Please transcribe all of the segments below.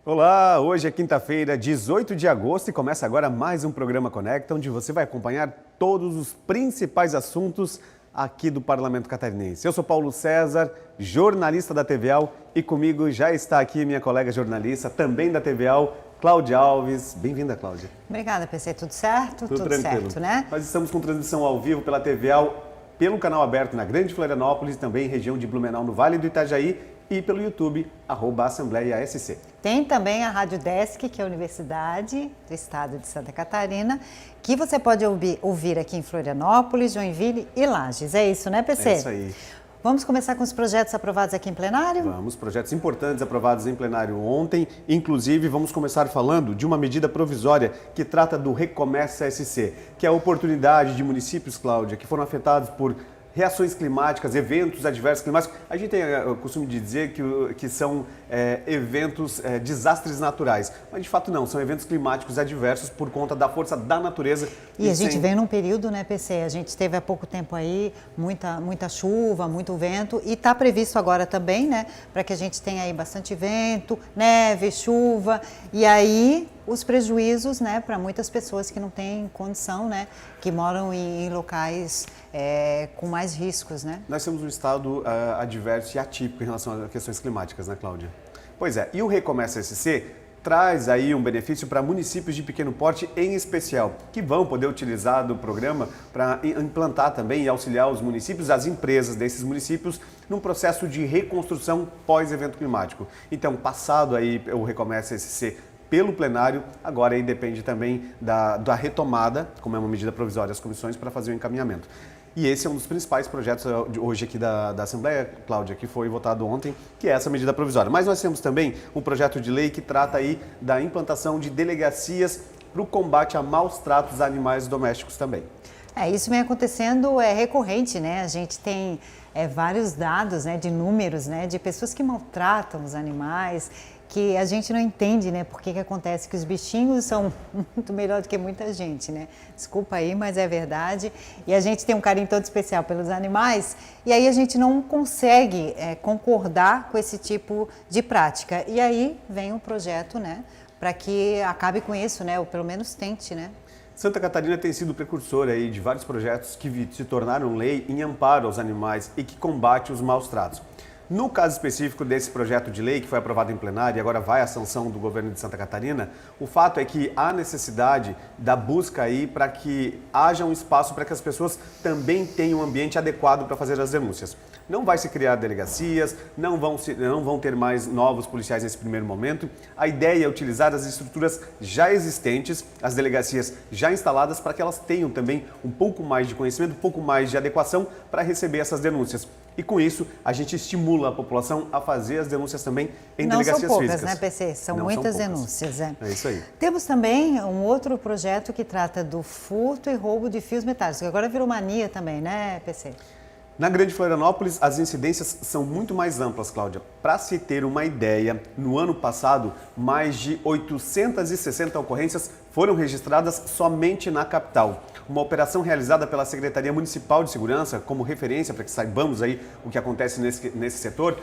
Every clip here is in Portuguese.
Olá, hoje é quinta-feira, 18 de agosto e começa agora mais um programa Conecta, onde você vai acompanhar todos os principais assuntos aqui do Parlamento Catarinense. Eu sou Paulo César, jornalista da TVAL e comigo já está aqui minha colega jornalista, também da TVAL, Cláudia Alves. Bem-vinda, Cláudia. Obrigada, PC. Tudo certo? Tudo tranquilo. Certo, né? Nós estamos com transmissão ao vivo pela TVAL, pelo canal aberto na Grande Florianópolis e também região de Blumenau, no Vale do Itajaí, e pelo YouTube, @AssembleiaSC. Tem também a Rádio Desk, que é a Universidade do Estado de Santa Catarina, que você pode ouvir aqui em Florianópolis, Joinville e Lages. É isso, né, PC? É isso aí. Vamos começar com os projetos aprovados aqui em plenário? Vamos, projetos importantes aprovados em plenário ontem. Inclusive, vamos começar falando de uma medida provisória que trata do Recomeça SC, que é a oportunidade de municípios, Cláudia, que foram afetados por reações climáticas, eventos adversos climáticos. A gente tem o costume de dizer que são eventos, desastres naturais, mas de fato não, são eventos climáticos adversos por conta da força da natureza. E a gente vem num período, né, PC? A gente teve há pouco tempo aí muita chuva, muito vento e está previsto agora também, né, para que a gente tenha aí bastante vento, neve, chuva e aí os prejuízos, né, para muitas pessoas que não têm condição, né, que moram em locais com mais riscos, né? Nós temos um estado adverso e atípico em relação a questões climáticas, né, Cláudia? Pois é, e o Recomeça SC traz aí um benefício para municípios de pequeno porte em especial, que vão poder utilizar do programa para implantar também e auxiliar os municípios, as empresas desses municípios, num processo de reconstrução pós-evento climático. Então, passado aí o Recomeça SC pelo plenário, agora aí depende também da retomada, como é uma medida provisória, das comissões para fazer o encaminhamento. E esse é um dos principais projetos de hoje aqui da Assembleia, Cláudia, que foi votado ontem, que é essa medida provisória. Mas nós temos também um projeto de lei que trata aí da implantação de delegacias para o combate a maus tratos a animais domésticos também. Isso vem acontecendo, é recorrente, né? A gente tem vários dados, né, de números, né, de pessoas que maltratam os animais, que a gente não entende, né, por que acontece, que os bichinhos são muito melhor do que muita gente, né? Desculpa aí, mas é verdade. E a gente tem um carinho todo especial pelos animais e aí a gente não consegue concordar com esse tipo de prática. E aí vem um projeto, né, para que acabe com isso, né, ou pelo menos tente, né? Santa Catarina tem sido precursora aí de vários projetos que se tornaram lei em amparo aos animais e que combate os maus tratos. No caso específico desse projeto de lei que foi aprovado em plenário e agora vai à sanção do governo de Santa Catarina, o fato é que há necessidade da busca aí para que haja um espaço para que as pessoas também tenham um ambiente adequado para fazer as denúncias. Não vai se criar delegacias, não vão ter mais novos policiais nesse primeiro momento. A ideia é utilizar as estruturas já existentes, as delegacias já instaladas, para que elas tenham também um pouco mais de conhecimento, um pouco mais de adequação para receber essas denúncias. E com isso, a gente estimula a população a fazer as denúncias também em delegacias físicas. Não são poucas, né, PC? São muitas denúncias. É isso aí. Temos também um outro projeto que trata do furto e roubo de fios metálicos, que agora virou mania também, né, PC? Na Grande Florianópolis, as incidências são muito mais amplas, Cláudia. Para se ter uma ideia, no ano passado, mais de 860 ocorrências foram registradas somente na capital. Uma operação realizada pela Secretaria Municipal de Segurança, como referência para que saibamos aí o que acontece nesse setor,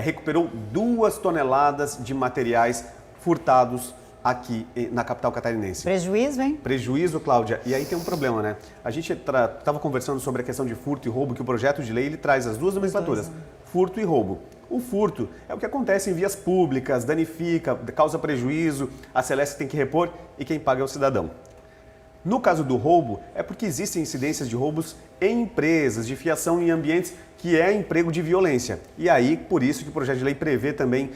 recuperou 2 toneladas de materiais furtados aqui na capital catarinense. Prejuízo, hein? Prejuízo, Cláudia. E aí tem um problema, né? A gente estava conversando sobre a questão de furto e roubo, que o projeto de lei ele traz as duas nomenclaturas, furto e roubo. O furto é o que acontece em vias públicas, danifica, causa prejuízo, a Celeste tem que repor e quem paga é o cidadão. No caso do roubo, é porque existem incidências de roubos em empresas, de fiação em ambientes que é emprego de violência. E aí, por isso que o projeto de lei prevê também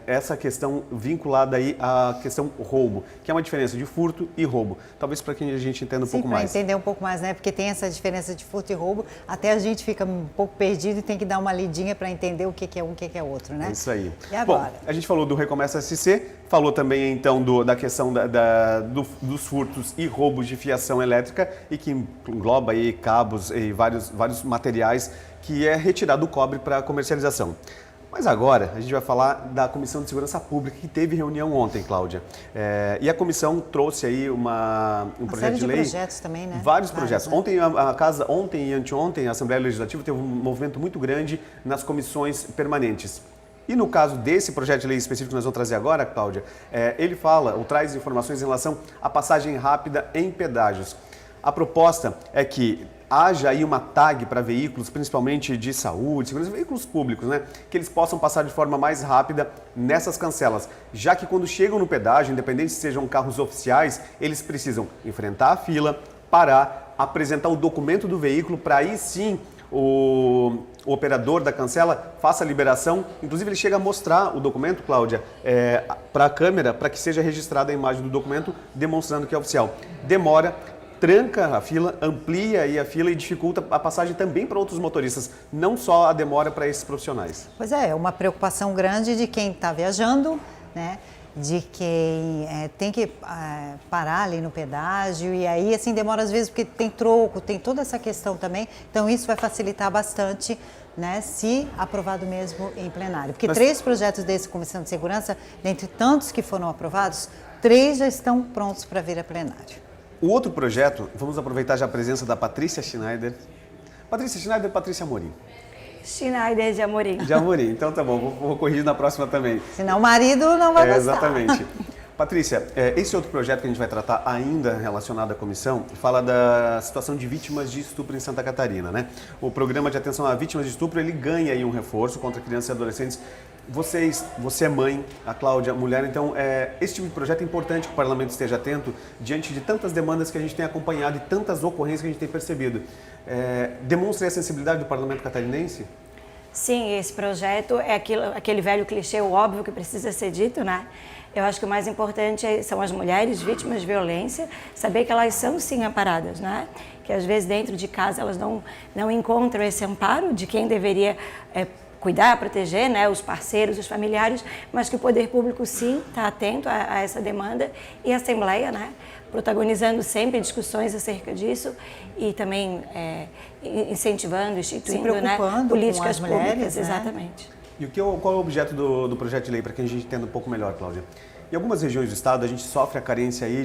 essa questão vinculada aí à questão roubo, que é uma diferença de furto e roubo. Talvez para que a gente entenda um pouco mais. Sim, para entender um pouco mais, né? Porque tem essa diferença de furto e roubo, até a gente fica um pouco perdido e tem que dar uma lidinha para entender o que é um e o que é outro, né? É isso aí. E agora? Bom, a gente falou do Recomeça SC, falou também então da questão dos furtos e roubos de fiação elétrica e que engloba aí cabos e vários materiais que é retirado do cobre para comercialização. Mas agora a gente vai falar da Comissão de Segurança Pública, que teve reunião ontem, Cláudia. E a comissão trouxe aí um projeto de lei. Vários projetos também, né? Vários projetos. Né? Ontem e anteontem, a Assembleia Legislativa teve um movimento muito grande nas comissões permanentes. E no caso desse projeto de lei específico que nós vamos trazer agora, Cláudia, ele fala ou traz informações em relação à passagem rápida em pedágios. A proposta é que haja aí uma tag para veículos, principalmente de saúde, segurança, veículos públicos, né? Que eles possam passar de forma mais rápida nessas cancelas, já que quando chegam no pedágio, independente se sejam carros oficiais, eles precisam enfrentar a fila, parar, apresentar o documento do veículo para aí sim o operador da cancela faça a liberação, inclusive ele chega a mostrar o documento, Cláudia, para a câmera, para que seja registrada a imagem do documento, demonstrando que é oficial. Demora, tranca a fila, amplia aí a fila e dificulta a passagem também para outros motoristas, não só a demora para esses profissionais. Pois é uma preocupação grande de quem está viajando, né? De quem tem que parar ali no pedágio e aí assim demora às vezes porque tem troco, tem toda essa questão também, então isso vai facilitar bastante, né, se aprovado mesmo em plenário. Porque 3 projetos desse Comissão de Segurança, dentre tantos que foram aprovados, 3 já estão prontos para vir a plenário. O outro projeto, vamos aproveitar já a presença da Patrícia Schneider. Patrícia Schneider e Patrícia Amorim. Schneider de Amorim. De Amorim, então tá bom, vou corrigir na próxima também. Senão o marido não vai gostar. Exatamente. Patrícia, esse outro projeto que a gente vai tratar ainda relacionado à comissão fala da situação de vítimas de estupro em Santa Catarina, né? O programa de atenção a vítimas de estupro, ele ganha aí um reforço contra crianças e adolescentes. Você é mãe, a Cláudia, mulher, então esse tipo de projeto é importante que o parlamento esteja atento diante de tantas demandas que a gente tem acompanhado e tantas ocorrências que a gente tem percebido. Demonstra a sensibilidade do parlamento catarinense? Sim, esse projeto é aquele velho clichê, o óbvio que precisa ser dito, né? Eu acho que o mais importante são as mulheres vítimas de violência, saber que elas são sim amparadas, né? Que às vezes dentro de casa elas não encontram esse amparo de quem deveria cuidar, proteger, né, os parceiros, os familiares, mas que o poder público sim está atento a essa demanda e a Assembleia, né, protagonizando sempre discussões acerca disso e também incentivando, instituindo, né, políticas com as mulheres, públicas, né? Exatamente. E qual é o objeto do projeto de lei, para que a gente entenda um pouco melhor, Cláudia? Em algumas regiões do estado, a gente sofre a carência aí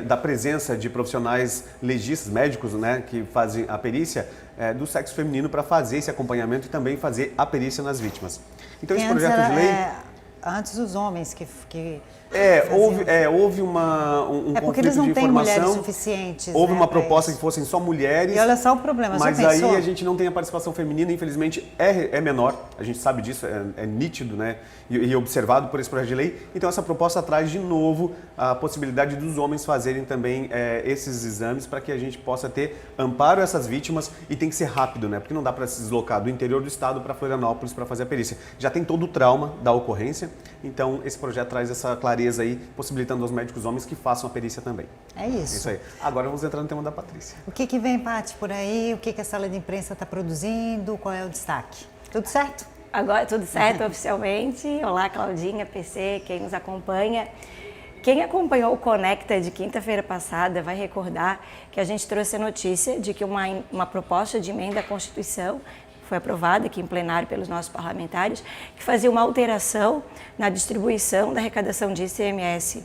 da presença de profissionais legistas, médicos, né, que fazem a perícia do sexo feminino para fazer esse acompanhamento e também fazer a perícia nas vítimas. Então, esse projeto de lei... Antes os homens que houve um porque eles conflito não de têm informação. mulheres suficientes. Houve uma proposta isso. Que fossem só mulheres. E olha só o problema, mas já aí pensou? a gente não tem a participação feminina, infelizmente é menor. A gente sabe disso, é nítido, né? E observado por esse projeto de lei. Então essa proposta traz de novo a possibilidade dos homens fazerem também esses exames para que a gente possa ter amparo a essas vítimas e tem que ser rápido, né? Porque não dá para se deslocar do interior do estado para Florianópolis para fazer a perícia. Já tem todo o trauma da ocorrência, então esse projeto traz essa clareza aí, possibilitando aos médicos homens que façam a perícia também. É isso. Isso aí. Agora vamos entrar no tema da Patrícia. O que vem, Paty, por aí? O que a sala de imprensa está produzindo? Qual é o destaque? Tudo certo? Agora tudo certo oficialmente. Olá, Claudinha, PC, quem nos acompanha. Quem acompanhou o Conecta de quinta-feira passada vai recordar que a gente trouxe a notícia de que uma proposta de emenda à Constituição foi aprovada aqui em plenário pelos nossos parlamentares, que fazia uma alteração na distribuição da arrecadação de ICMS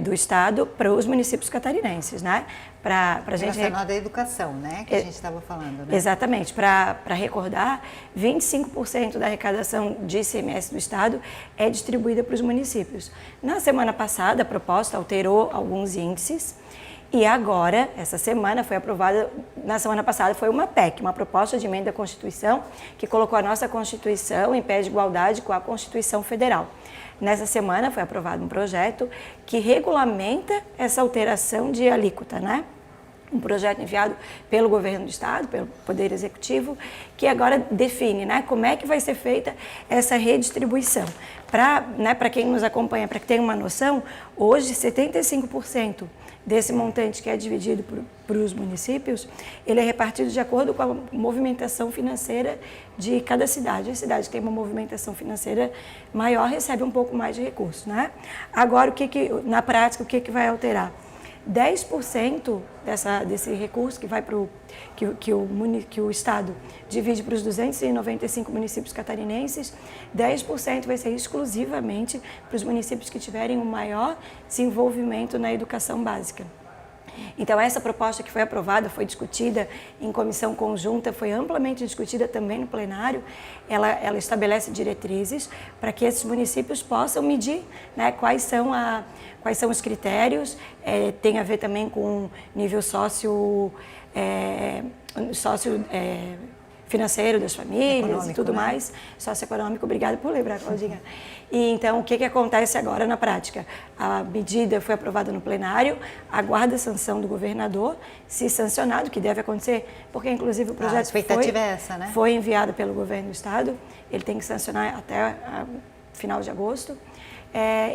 do Estado para os municípios catarinenses, né? Para a gente relacionado à educação, né? Que a gente estava falando, né? Exatamente. Para recordar, 25% da arrecadação de ICMS do Estado é distribuída para os municípios. Na semana passada, a proposta alterou alguns índices. E agora, essa semana, foi aprovada, na semana passada, foi uma PEC, uma proposta de emenda à Constituição, que colocou a nossa Constituição em pé de igualdade com a Constituição Federal. Nessa semana foi aprovado um projeto que regulamenta essa alteração de alíquota, né? Um projeto enviado pelo governo do estado, pelo Poder Executivo, que agora define, né, como é que vai ser feita essa redistribuição. Para quem nos acompanha, para que tenha uma noção, hoje 75% desse montante que é dividido para os municípios, ele é repartido de acordo com a movimentação financeira de cada cidade. A cidade que tem uma movimentação financeira maior recebe um pouco mais de recursos, né? Agora, na prática, o que vai alterar? 10% desse recurso que vai que o Estado divide para os 295 municípios catarinenses, 10% vai ser exclusivamente para os municípios que tiverem um maior desenvolvimento na educação básica. Então, essa proposta que foi aprovada, foi discutida em comissão conjunta, foi amplamente discutida também no plenário. Ela estabelece diretrizes para que esses municípios possam medir, né, quais são os critérios, tem a ver também com nível financeiro das famílias Econômico, e tudo né? mais, socioeconômico. Obrigada por lembrar, Claudinha. E então, o que acontece agora na prática? A medida foi aprovada no plenário, aguarda a sanção do governador, se sancionado, que deve acontecer, porque inclusive o projeto a expectativa é essa, né? foi enviado pelo governo do estado, ele tem que sancionar até final de agosto.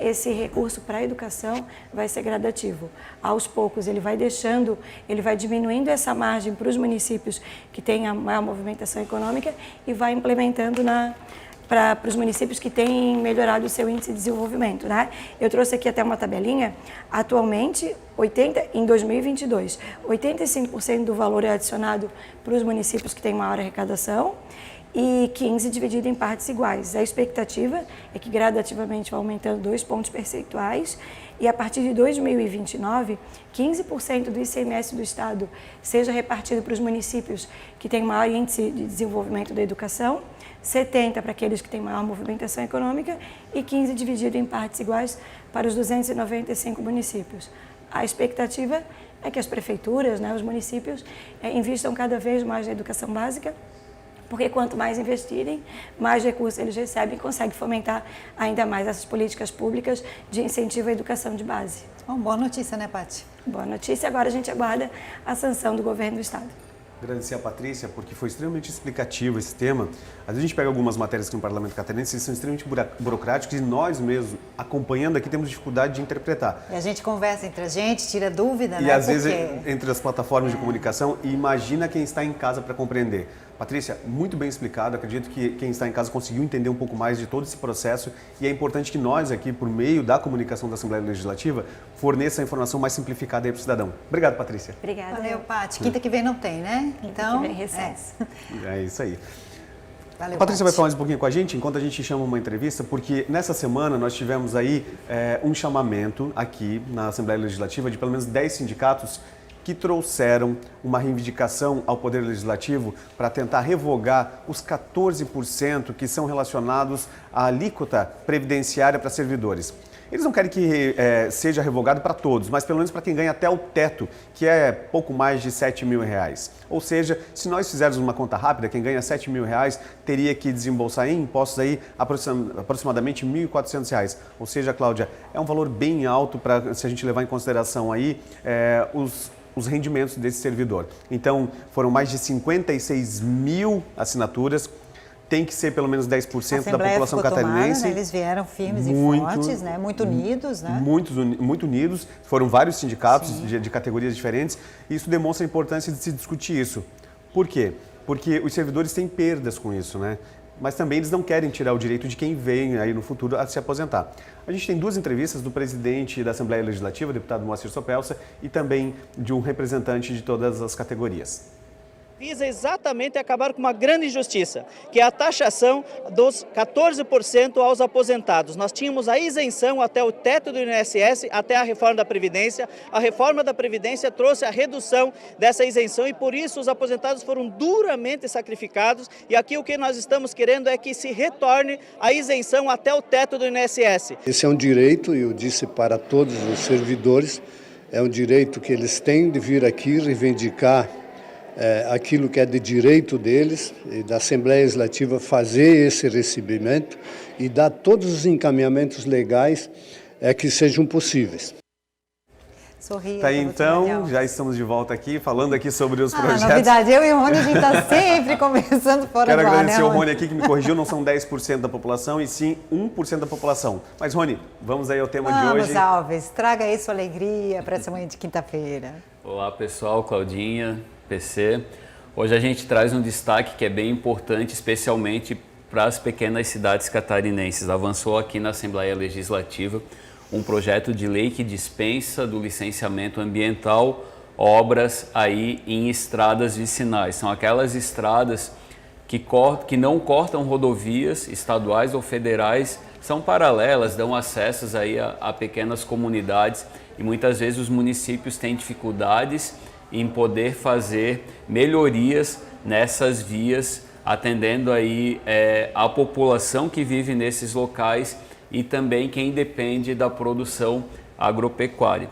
Esse recurso para a educação vai ser gradativo. Aos poucos ele vai diminuindo essa margem para os municípios que têm a maior movimentação econômica e vai implementando para os municípios que têm melhorado o seu índice de desenvolvimento, né? Eu trouxe aqui até uma tabelinha. Atualmente, em 2022, 85% do valor é adicionado para os municípios que têm maior arrecadação e 15% dividido em partes iguais. A expectativa é que gradativamente vai aumentando 2 pontos percentuais e a partir de 2029, 15% do ICMS do Estado seja repartido para os municípios que têm maior índice de desenvolvimento da educação, 70% para aqueles que têm maior movimentação econômica e 15% dividido em partes iguais para os 295 municípios. A expectativa é que as prefeituras, né, os municípios, investam cada vez mais na educação básica, porque quanto mais investirem, mais recursos eles recebem e conseguem fomentar ainda mais essas políticas públicas de incentivo à educação de base. Boa notícia, né, Paty? Boa notícia, agora a gente aguarda a sanção do governo do estado. Agradecer a Patrícia, porque foi extremamente explicativo esse tema. Às vezes a gente pega algumas matérias aqui no Parlamento Catarinense, eles são extremamente burocráticos e nós mesmos, acompanhando aqui, temos dificuldade de interpretar. E a gente conversa entre a gente, tira dúvida, né? E às vezes entre as plataformas de comunicação, e imagina quem está em casa para compreender. Patrícia, muito bem explicado, acredito que quem está em casa conseguiu entender um pouco mais de todo esse processo e é importante que nós aqui, por meio da comunicação da Assembleia Legislativa, forneça a informação mais simplificada aí para o cidadão. Obrigado, Patrícia. Obrigada. Valeu, Paty. Quinta que vem não tem, né? Então, que vem recesso. É isso aí. Valeu, A Patrícia Paty. vai falar mais um pouquinho com a gente enquanto a gente chama uma entrevista, porque nessa semana nós tivemos aí um chamamento aqui na Assembleia Legislativa de pelo menos 10 sindicatos que trouxeram uma reivindicação ao Poder Legislativo para tentar revogar os 14% que são relacionados à alíquota previdenciária para servidores. Eles não querem que seja revogado para todos, mas pelo menos para quem ganha até o teto, que é pouco mais de R$7 mil. Ou seja, se nós fizermos uma conta rápida, quem ganha R$7 mil teria que desembolsar em impostos aí aproximadamente R$ 1.400. Ou seja, Cláudia, é um valor bem alto para se a gente levar em consideração aí os rendimentos desse servidor. Então, foram mais de 56 mil assinaturas. Tem que ser pelo menos 10% da população catarinense. Tomada, né? Eles vieram firmes e fortes, né? Muito unidos, né? Muito unidos. Foram vários sindicatos de categorias diferentes. E isso demonstra a importância de se discutir isso. Por quê? Porque os servidores têm perdas com isso, né? Mas também eles não querem tirar o direito de quem vem aí no futuro a se aposentar. A gente tem 2 entrevistas do presidente da Assembleia Legislativa, o deputado Moacir Sopelsa, e também de um representante de todas as categorias. Visa exatamente acabar com uma grande injustiça, que é a taxação dos 14% aos aposentados. Nós tínhamos a isenção até o teto do INSS, até a reforma da Previdência. A reforma da Previdência trouxe a redução dessa isenção e por isso os aposentados foram duramente sacrificados. E aqui o que nós estamos querendo é que se retorne a isenção até o teto do INSS. Esse é um direito, eu disse para todos os servidores, é um direito que eles têm de vir aqui reivindicar aquilo que é de direito deles, e da Assembleia Legislativa fazer esse recebimento e dar todos os encaminhamentos legais que sejam possíveis. Sorria. Tá aí, então, já estamos de volta aqui, falando aqui sobre os projetos. Novidade, eu e o Rony, a gente está sempre conversando fora Quero do ar, agradecer né, ao Rony aqui que me corrigiu, não são 10% da população, e sim 1% da população. Mas, Rony, vamos aí ao tema de hoje. Vamos, Alves, traga aí sua alegria para essa manhã de quinta-feira. Olá, pessoal, Claudinha, PC. Hoje a gente traz um destaque que é bem importante, especialmente para as pequenas cidades catarinenses. Avançou aqui na Assembleia Legislativa um projeto de lei que dispensa do licenciamento ambiental obras aí em estradas vicinais. São aquelas estradas que não cortam rodovias estaduais ou federais, são paralelas, dão acessos aí a pequenas comunidades e muitas vezes os municípios têm dificuldades em poder fazer melhorias nessas vias, atendendo aí a população que vive nesses locais e também quem depende da produção agropecuária.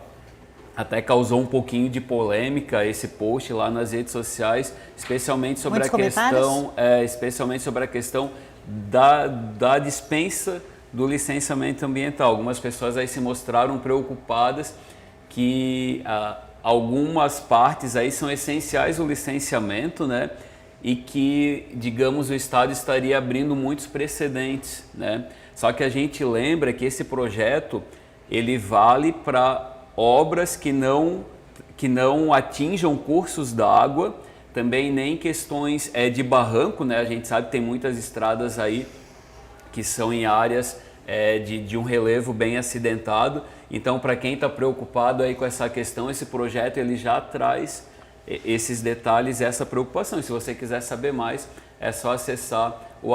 Até causou um pouquinho de polêmica esse post lá nas redes sociais, especialmente sobre a questão da dispensa do licenciamento ambiental. Algumas pessoas aí se mostraram preocupadas que algumas partes aí são essenciais do licenciamento, né? E que, digamos, o Estado estaria abrindo muitos precedentes, né? Só que a gente lembra que esse projeto, ele vale para obras que não atinjam cursos d'água, também nem questões de barranco, né? A gente sabe que tem muitas estradas aí que são em áreas de um relevo bem acidentado. Então, para quem está preocupado aí com essa questão, esse projeto ele já traz esses detalhes, essa preocupação. E se você quiser saber mais, é só acessar o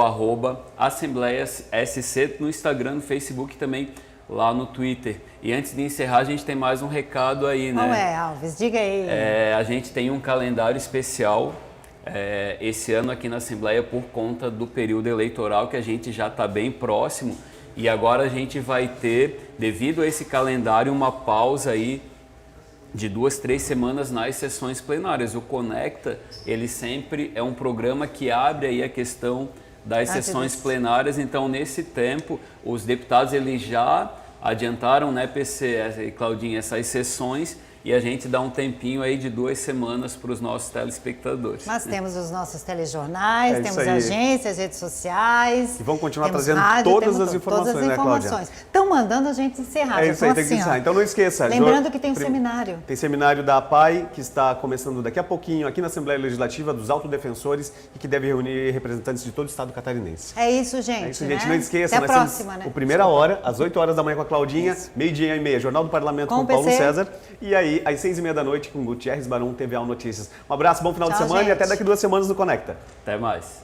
@AssembleiaSC no Instagram, no Facebook e também lá no Twitter. E antes de encerrar, a gente tem mais um recado aí, né? Qual é, Alves? Diga aí. A gente tem um calendário especial esse ano aqui na Assembleia por conta do período eleitoral, que a gente já está bem próximo. E agora a gente vai ter, devido a esse calendário, uma pausa aí de 2, 3 semanas nas sessões plenárias. O Conecta, ele sempre é um programa que abre aí a questão das sessões plenárias. Então, nesse tempo, os deputados eles já adiantaram, né, PC e Claudinha, essas sessões, e a gente dá um tempinho aí de 2 semanas para os nossos telespectadores. Mas temos os nossos telejornais, temos aí. agências, redes sociais. E vão continuar temos trazendo rádio, todas temos as informações, todas as né, Cláudia? informações. Estão mandando a gente encerrar. É isso aí, tem que assim, encerrar. Então não esqueça. Lembrando que tem um seminário. Tem seminário da APAI, que está começando daqui a pouquinho aqui na Assembleia Legislativa dos Autodefensores e que deve reunir representantes de todo o estado catarinense. É isso, gente. É isso, gente. Né? Não esqueça. Até a nós temos próxima, né? O Primeira Hora, às 8 horas da manhã com a Claudinha, meio-dia e meia, Jornal do Parlamento com Com o Paulo PC. César. E aí, às 6h30 da noite, com Gutierrez Barum, TVA Notícias. Um abraço, bom final Tchau, de semana gente. e até daqui 2 semanas no Conecta. Até mais.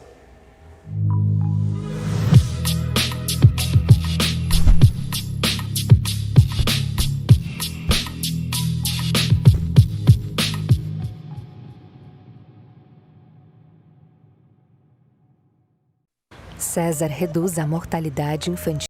César reduz a mortalidade infantil.